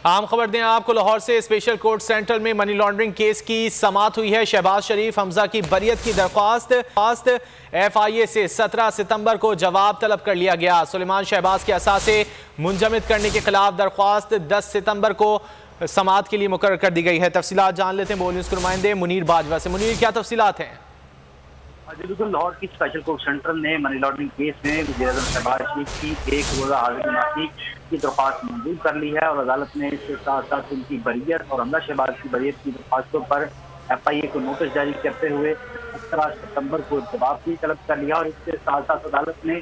عام خبر دیں آپ کو، لاہور سے اسپیشل کورٹ سینٹرل میں منی لانڈرنگ کیس کی سماعت ہوئی ہے۔ شہباز شریف حمزہ کی بریت کی درخواست FIA سے 17 ستمبر کو جواب طلب کر لیا گیا۔ سلیمان شہباز کے اثاثے منجمد کرنے کے خلاف درخواست 10 ستمبر کو سماعت کے لیے مقرر کر دی گئی ہے۔ تفصیلات جان لیتے ہیں بول نیوز کے نمائندے منیر باجوہ سے۔ منیر، کیا تفصیلات ہیں؟ بالکل، لاہور کی اسپیشل کورٹ سینٹرل نے منی لانڈرنگ کیس میں وزیر اعظم شہباز شریف کی 1 روزہ حاضری معافی کی درخواست منظور کر لی ہے، اور عدالت نے اس کے ساتھ ساتھ ان کی بریت اور حمزہ شہباز کی بریت کی درخواستوں پر FIA کو نوٹس جاری کرتے ہوئے 17 ستمبر کو جواب بھی طلب کر لیا۔ اور اس کے ساتھ ساتھ عدالت نے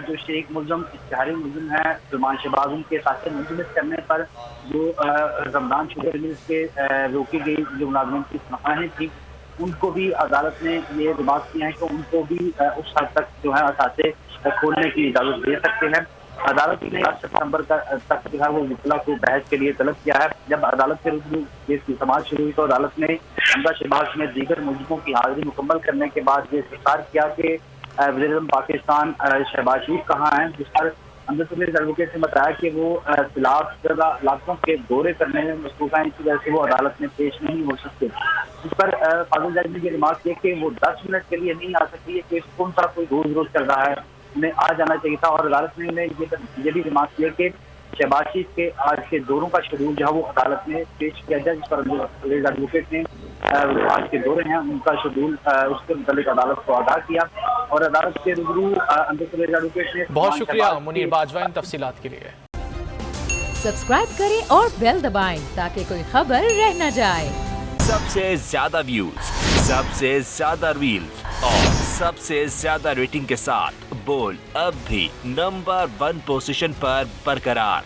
جو شریک ملزم اشتہاری ملزم ہیں سلیمان شہباز، ان کے اثاثے منجمد کرنے پر جو رمضان شوگر ملز کے روکی گئی جو ملازمین کی تنخواہیں تھیں، ان کو بھی عدالت نے یہ ریمارک کیا ہے کہ ان کو بھی اس حد تک جو ہے اثاثے کھولنے کی اجازت دے سکتے ہیں۔ عدالت نے 8 ستمبر تک جو ہے وہ وکلا کو بحث کے لیے طلب کیا ہے۔ جب عدالت کے روبرو کیس کی سماعت شروع ہوئی تو عدالت نے حمزہ شہباز میں دیگر ملزموں کی حاضری مکمل کرنے کے بعد یہ اظہار کیا کہ وزیر اعظم پاکستان شہباز شریف کہاں ہیں، جس پر اندر پردیش ایڈوکیٹ نے بتایا کہ وہ خلاف زدہ علاقوں کے دورے کرنے میں مصروف ہیں، اس وجہ سے وہ عدالت میں پیش نہیں ہو سکتے۔ اس پر فاضل جج نے یہ ریمارک کیا کہ وہ 10 منٹ کے لیے نہیں آ سکتی، یہ کیس کون سا کوئی روز چل رہا ہے، انہیں آ جانا چاہیے تھا۔ اور عدالت نے انہیں یہ بھی ریمارک کیا کہ شہباز شریف کے آج کے دوروں کا شیڈول جو ہے وہ عدالت نے پیش کیا جائے، جس پر ایڈوکیٹ نے آج کے دورے ہیں ان کا شیڈول اس کے متعلق عدالت کو آگاہ کیا۔ اور عدالت کے روبرو اندر پردیش ایڈوکیٹ نے بہت شکریہ منیر باجوہ ان تفصیلات کے لیے۔ سبسکرائب کریں اور بیل دبائیں تاکہ کوئی خبر رہ نہ جائے۔ سب سے زیادہ ویوز، سب سے زیادہ ریلز اور سب سے زیادہ ریٹنگ کے ساتھ بول اب بھی نمبر 1 پوزیشن پر برقرار۔